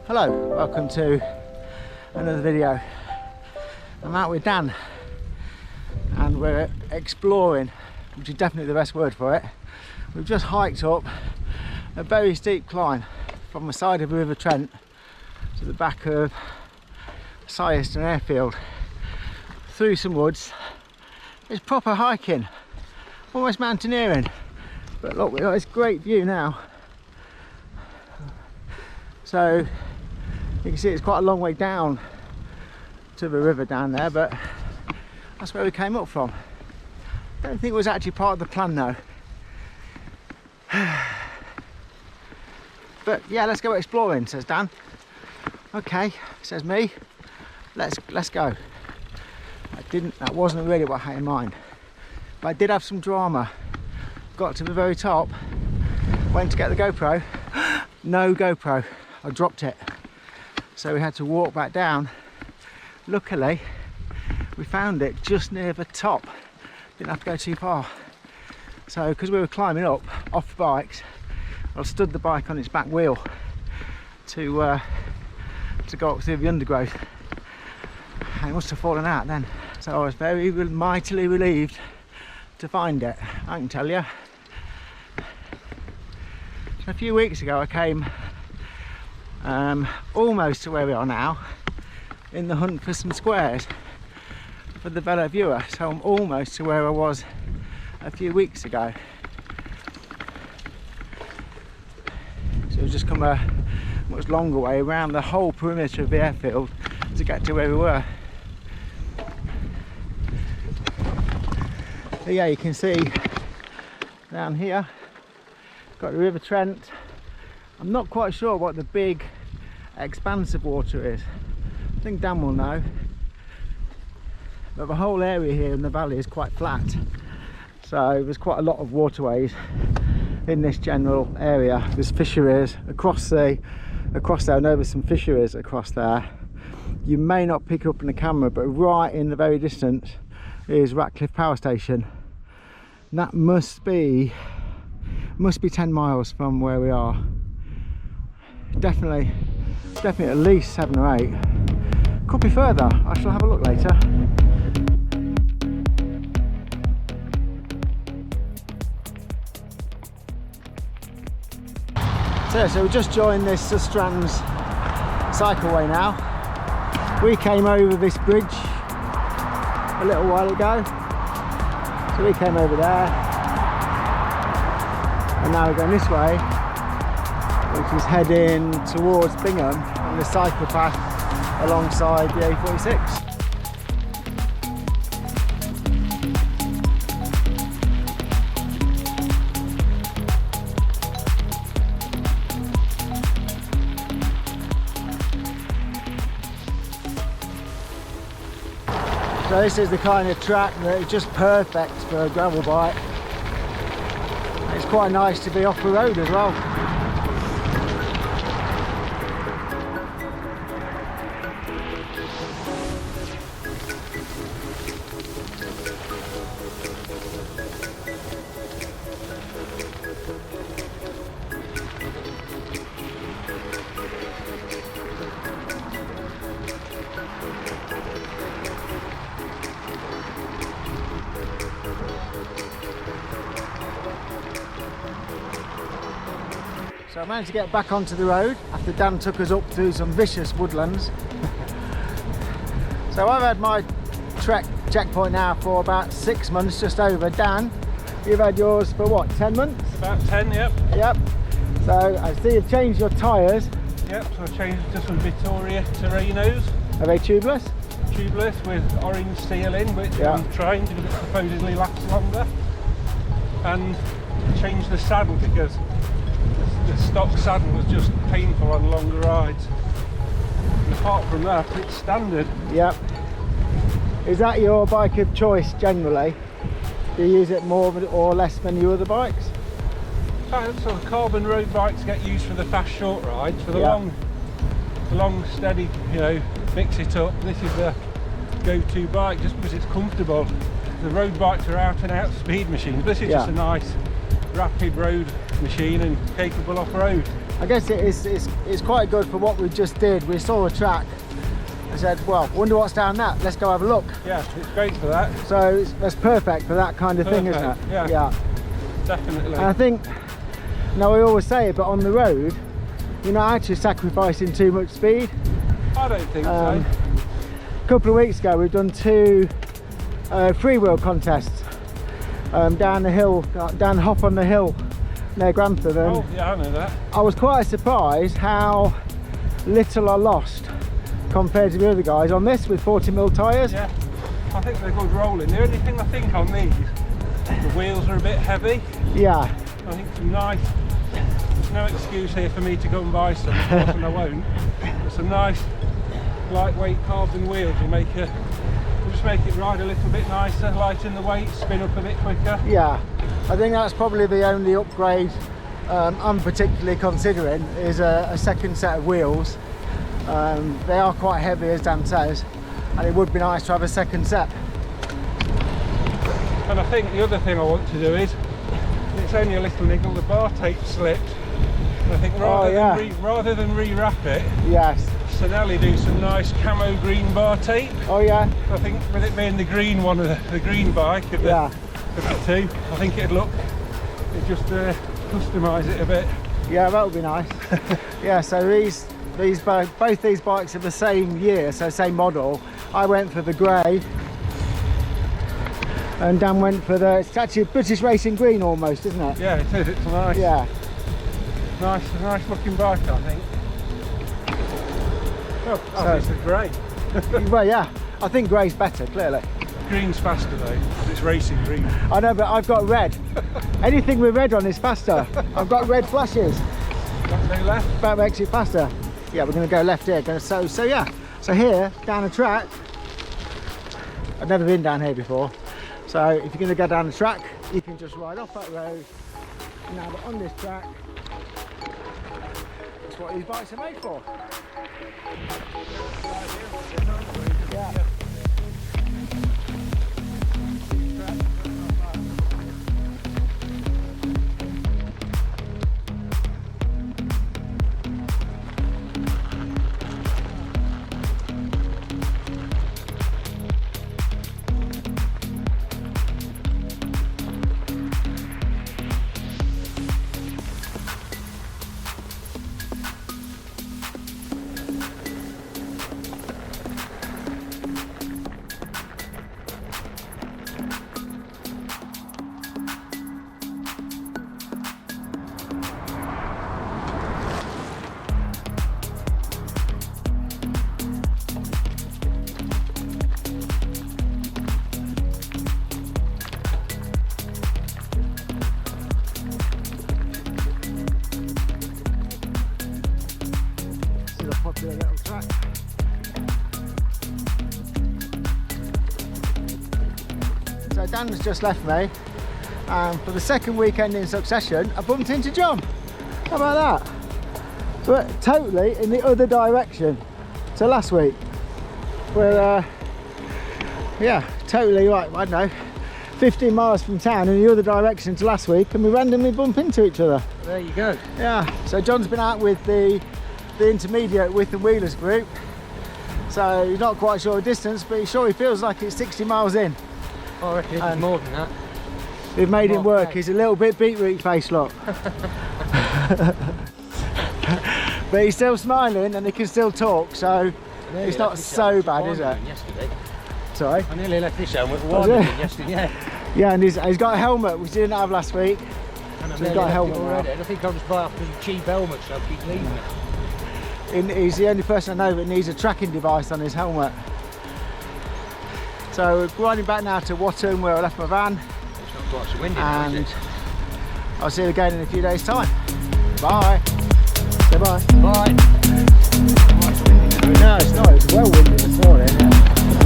Hello, welcome to another video. I'm out with Dan and we're exploring, which is definitely the best word for it. We've just hiked up a very steep climb from the side of the River Trent to the back of Sireston airfield through some woods. It's proper hiking, almost mountaineering, but look, we've got this great view now. So you can see it's quite a long way down to the river down there, but that's where we came up from. I don't think it was actually part of the plan though. But yeah, let's go exploring, says Dan. Okay, says me. Let's go. That wasn't really what I had in mind. But I did have some drama. Got to the very top, went to get the GoPro. No GoPro. I dropped it. So we had to walk back down. Luckily, we found it just near the top. Didn't have to go too far. So, because we were climbing up off the bikes, I stood the bike on its back wheel to go up through the undergrowth. And it must have fallen out then. So I was very mightily relieved to find it, I can tell you. A few weeks ago I came almost to where we are now in the hunt for some squares for the Velo viewer, so I'm almost to where I was a few weeks ago. So we've just come a much longer way around the whole perimeter of the airfield to get to where we were. But yeah, you can see down here got the River Trent. I'm not quite sure what the big expanse of water is. I think Dan will know. But the whole area here in the valley is quite flat. So there's quite a lot of waterways in this general area. There's fisheries across there. I know there's some fisheries across there. You may not pick up in the camera, but right in the very distance is Ratcliffe Power Station. And that must be 10 miles from where we are. Definitely at least 7 or 8. Could be further. I shall have a look later. So we just joined this Sustrans cycleway now. We came over this bridge a little while ago. So we came over there. And now we're going this way, which is heading towards Bingham on the cycle path alongside the A46. So this is the kind of track that is just perfect for a gravel bike. It's quite nice to be off the road as well. So I managed to get back onto the road after Dan took us up through some vicious woodlands. So I've had my Trek Checkpoint now for about 6 months, just over. Dan, you've had yours for what, 10 months? About 10, yep. Yep. So I see you've changed your tyres. Yep, so I've changed to some Vittoria Terrenos. Are they tubeless? Tubeless with orange steel in, which I'm trying because it supposedly lasts longer. And changed the saddle because the stock saddle was just painful on longer rides. And apart from that, it's standard. Yep. Is that your bike of choice generally? Do you use it more or less than your other bikes? So carbon road bikes get used for the fast short rides. For the long steady, mix it up. This is the go-to bike just because it's comfortable. The road bikes are out and out speed machines. This is just a nice rapid road machine and capable off-road. I guess it's quite good for what we just did. We saw a track and said, well, wonder what's down that, let's go have a look. Yeah, it's great for that. So that's perfect for that kind of thing, isn't it? Yeah, definitely. And I think, you know, I always say it, but on the road, you're not actually sacrificing too much speed. I don't think so. A couple of weeks ago, we've done 2 freewheel contests down the hill, down Hop on the Hill near Grantham. Oh, yeah, I know that. I was quite surprised how little I lost compared to the other guys on this with 40mm tyres. Yeah, I think they're good rolling. The only thing I think on these, the wheels are a bit heavy. Yeah. I think some nice, there's no excuse here for me to go and buy some, of course, and I won't. But some nice lightweight carbon wheels will just make it ride a little bit nicer, lighten the weight, spin up a bit quicker. Yeah, I think that's probably the only upgrade I'm particularly considering is a second set of wheels. They are quite heavy, as Dan says, and it would be nice to have a second set. And I think the other thing I want to do is, it's only a little niggle, the bar tape slipped. And I think rather than re-wrap it, yes, Sonelli do some nice camo green bar tape. Oh yeah. I think with it being the green one of the green bike of the two, I think it'd just customise it a bit. Yeah, that would be nice. Yeah, so both these bikes are the same year, so same model. I went for the grey and Dan went for it's actually a British Racing Green almost, isn't it? Yeah, it is, it's nice. Yeah. Nice looking bike, I think. Well, obviously grey. Well, yeah, I think grey's better, clearly. Green's faster though, it's racing green. I know, but I've got red. Anything with red on is faster. I've got red flashes. Let's go left. That makes it faster. Yeah, we're going to go left here. So yeah, so here, down the track, I've never been down here before. So if you're going to go down the track, you can just ride off that road. Now, but on this track, that's what these bikes are made for. Yeah. Little track. So Dan's just left me, and for the second weekend in succession I bumped into John. How about that? But totally in the other direction to last week. We're yeah, totally like, I don't know, 15 miles from town in the other direction to last week, and we randomly bump into each other. There you go. Yeah, so John's been out with the intermediate with the wheelers group, so he's not quite sure of distance, but he's sure he feels like it's 60 miles in. I reckon it's more than that. We've made him work. He's a little bit beetroot face, look. But he's still smiling and he can still talk, so it's not so bad, is it? Yesterday. Sorry? I nearly left this helmet with one yesterday, yeah. Yeah, and he's got a helmet which he didn't have last week. And I've So he's got a helmet already. now. And I think I'll just buy off the cheap helmet, so I'll keep leaving it. He's the only person I know that needs a tracking device on his helmet. So we're riding back now to Watton where I left my van. It's not quite so windy now, And is it? I'll see you again in a few days' time. Bye. Say bye. Bye. No, it's not. It's well windy this morning.